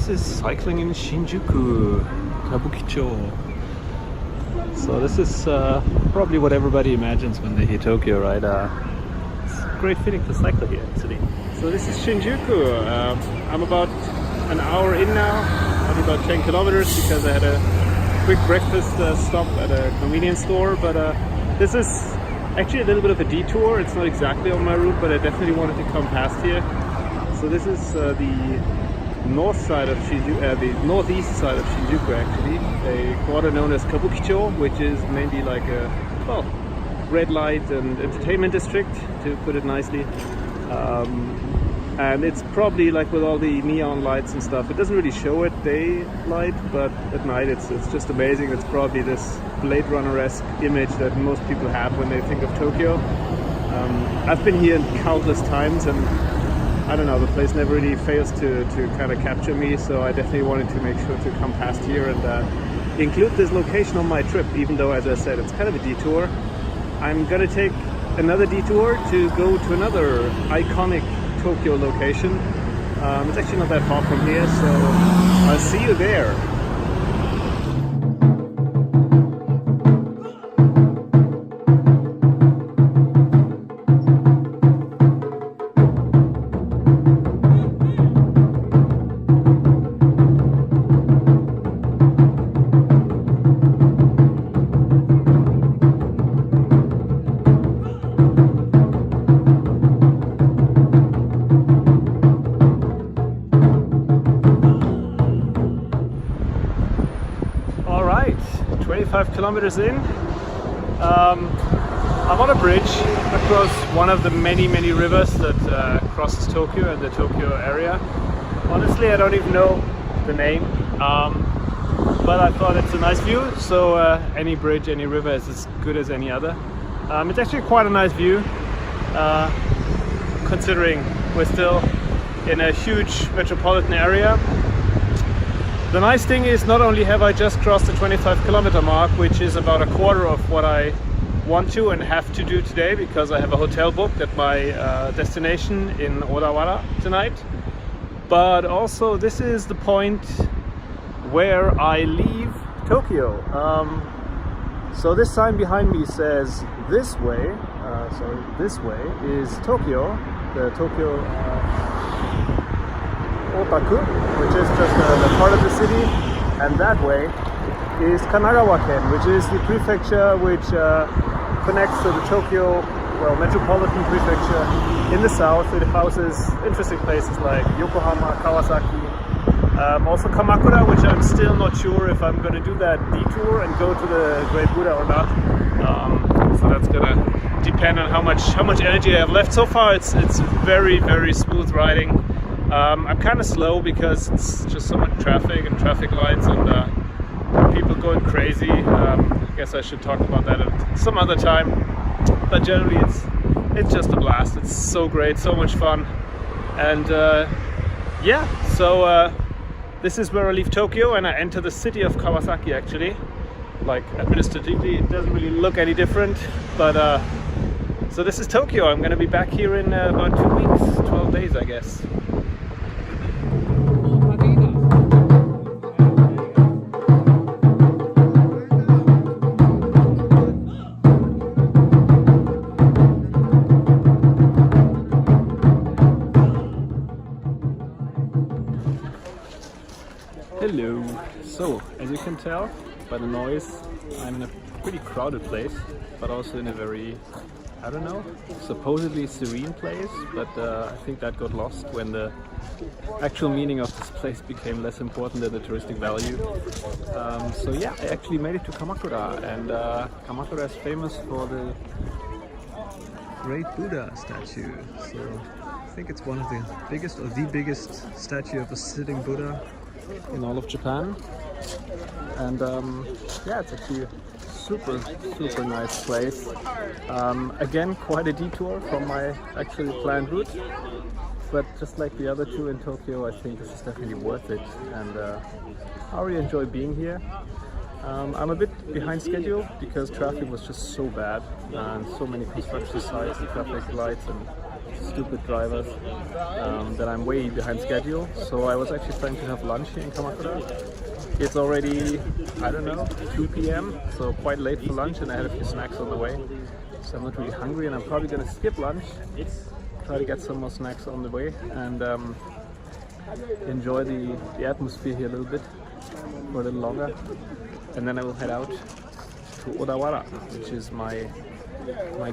this is cycling in Shinjuku Kabukicho. So this is probably what everybody imagines when they hear Tokyo, right? It's a great feeling to cycle here actually. So this is Shinjuku. I'm about an hour in now, only about 10 kilometers because I had a quick breakfast stop at a convenience store. But this is actually a little bit of a detour. It's not exactly on my route, but I definitely wanted to come past here. So this is the north side of Shinjuku, the northeast side of Shinjuku actually, a quarter known as Kabukicho, which is mainly like a, well, red light and entertainment district, to put it nicely. And it's probably like with all the neon lights and stuff, it doesn't really show it daylight, but at night it's just amazing. It's probably this Blade Runner-esque image that most people have when they think of Tokyo. I've been here countless times and I don't know, the place never really fails to kind of capture me, so I definitely wanted to make sure to come past here and include this location on my trip, even though, as I said, it's kind of a detour. I'm gonna take another detour to go to another iconic Tokyo location. It's actually not that far from here, so I'll see you there. All right, 25 kilometers in. I'm on a bridge across one of the many rivers that crosses Tokyo and the Tokyo area. Honestly, I don't even know the name, but I thought it's a nice view, so any bridge, any river is as good as any other. It's actually quite a nice view, considering we're still in a huge metropolitan area. The nice thing is, not only have I just crossed the 25 kilometer mark, which is about a quarter of what I want to and have to do today, because I have a hotel booked at my destination in Odawara tonight, but also this is the point where I leave Tokyo. So this sign behind me says this way, so this way is Tokyo, the Tokyo Otaku, which is just the part of the city, and that way is Kanagawa-ken, which is the prefecture which connects to the Tokyo, well, metropolitan prefecture in the south. It houses interesting places like Yokohama, Kawasaki, also Kamakura, which I'm still not sure if I'm going to do that detour and go to the Great Buddha or not. So that's gonna depend on how much energy I have left. So far, it's very smooth riding. I'm kind of slow because it's just so much traffic and traffic lights and people going crazy. I guess I should talk about that at some other time. But generally, it's just a blast. It's so great, so much fun, and yeah. So this is where I leave Tokyo and I enter the city of Kawasaki. Actually, like administratively, it doesn't really look any different, but so this is Tokyo. I'm gonna be back here in about 2 weeks, 12 days, I guess. Hello. So, as you can tell by the noise, I'm in a pretty crowded place, but also in a very, I don't know, supposedly serene place, but I think that got lost when the actual meaning of this place became less important than the touristic value. So yeah, I actually made it to Kamakura, and Kamakura is famous for the Great Buddha statue. So I think it's one of the biggest, or the biggest statue of a sitting Buddha in all of Japan. And yeah, it's actually a super nice place. Again, quite a detour from my actually planned route, but just like the other two in Tokyo, I think this is definitely worth it, and I really enjoy being here. I'm a bit behind schedule because traffic was just so bad and so many construction sites and traffic lights, and stupid drivers that I'm way behind schedule. So I was actually planning to have lunch here in Kamakura. It's already, I don't know, 2 p.m. so quite late for lunch, and I had a few snacks on the way. So I'm not really hungry, and I'm probably gonna skip lunch, try to get some more snacks on the way, and enjoy the atmosphere here a little bit for a little longer. And then I will head out to Odawara, which is my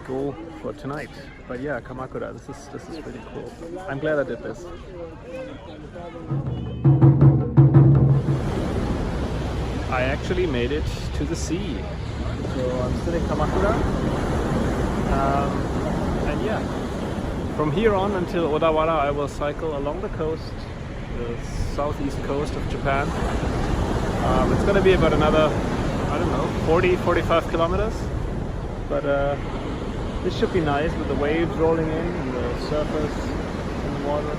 goal for tonight. But yeah, Kamakura, this is really cool. I'm glad I did this. I actually made it to the sea. So I'm still in Kamakura. And yeah, from here on until Odawara I will cycle along the coast, the southeast coast of Japan. It's going to be about another, I don't know, 40-45 kilometers. But this should be nice with the waves rolling in and the surface in the water.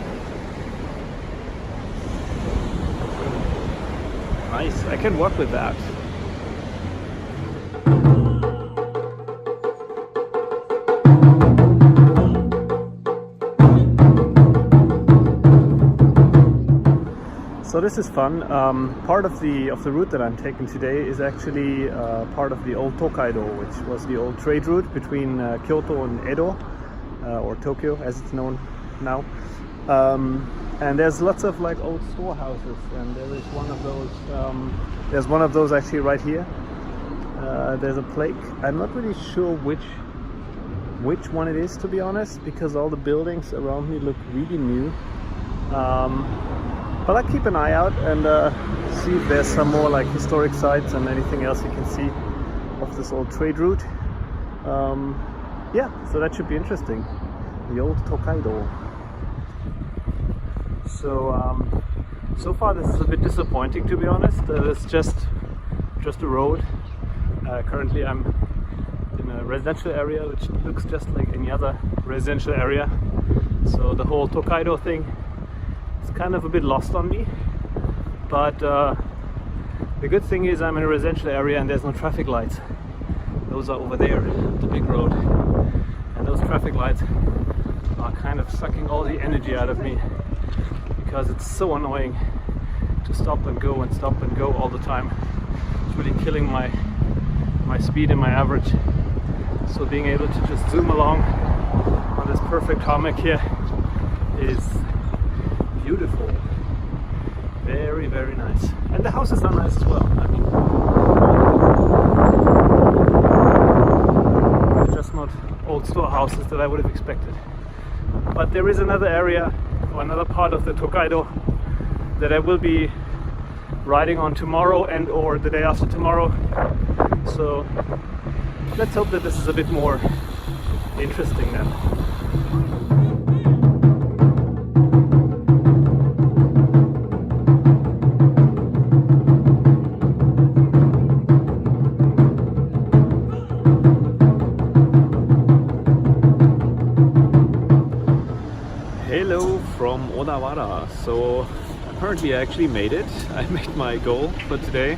Nice, I can work with that. So this is fun. Part of the route that I'm taking today is actually part of the Old Tōkaidō, which was the old trade route between Kyoto and Edo, or Tokyo as it's known now. And there's lots of like old storehouses, and there is one of those. There's one of those actually right here. There's a plaque. I'm not really sure which one it is, to be honest, because all the buildings around me look really new. But I'll keep an eye out and see if there's some more like historic sites and anything else you can see of this old trade route. Yeah, so that should be interesting. The Old Tōkaidō. So far this is a bit disappointing, to be honest. It's just a road. Currently I'm in a residential area which looks just like any other residential area. So the whole Tokaido thing, it's kind of a bit lost on me, but the good thing is I'm in a residential area and there's no traffic lights. Those are over there, the big road, and those traffic lights are kind of sucking all the energy out of me, because it's so annoying to stop and go all the time. It's really killing my speed and my average. So being able to just zoom along on this perfect tarmac here is beautiful. Very, very nice. And the houses are nice as well. I mean, they're just not old store houses that I would have expected. But there is another area, or another part of the Tokaido, that I will be riding on tomorrow and or the day after tomorrow. So let's hope that this is a bit more interesting then. Hello from Odawara. So apparently I actually made it. I made my goal for today.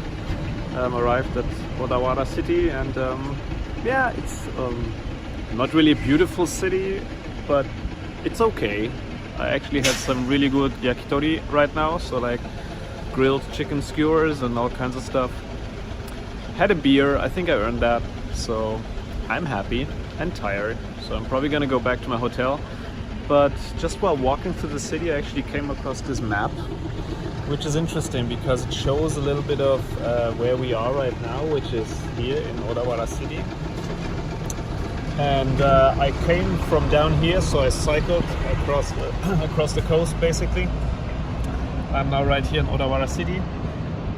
Arrived at Odawara city, and yeah, it's not really a beautiful city, but it's okay. I actually had some really good yakitori right now, so like grilled chicken skewers and all kinds of stuff. Had a beer, I think I earned that, so I'm happy and tired, so I'm probably gonna go back to my hotel. But just while walking through the city, I actually came across this map, which is interesting because it shows a little bit of where we are right now, which is here in Odawara city. And I came from down here, so I cycled across the coast basically. I'm now right here in Odawara city,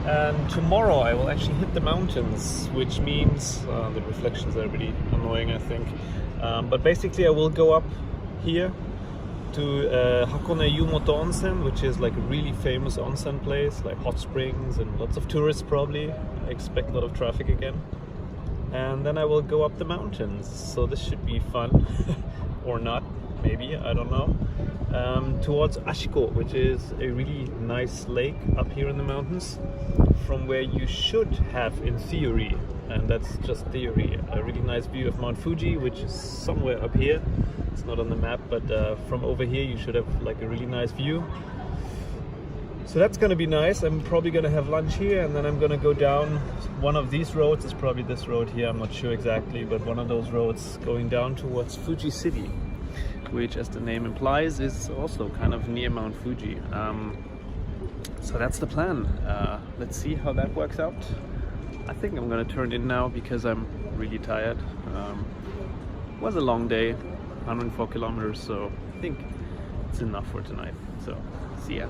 and tomorrow I will actually hit the mountains, which means the reflections are really annoying, I think. But basically I will go up here to Hakone Yumoto Onsen, which is like a really famous onsen place, like hot springs and lots of tourists probably. I expect a lot of traffic again. And then I will go up the mountains, so this should be fun. Or not, maybe, I don't know. Towards Ashiko, which is a really nice lake up here in the mountains, from where you should have, in theory, and that's just theory, a really nice view of Mount Fuji, which is somewhere up here. it's not on the map, but from over here you should have like a really nice view. So that's gonna be nice. I'm probably gonna have lunch here, and then I'm gonna go down one of these roads. It's probably this road here, I'm not sure exactly, but one of those roads going down towards Fuji City, which, as the name implies, is also kind of near Mount Fuji. So that's the plan. Let's see how that works out. I think I'm gonna turn in now because I'm really tired. It was a long day, 104 kilometers, so I think it's enough for tonight. So, see ya.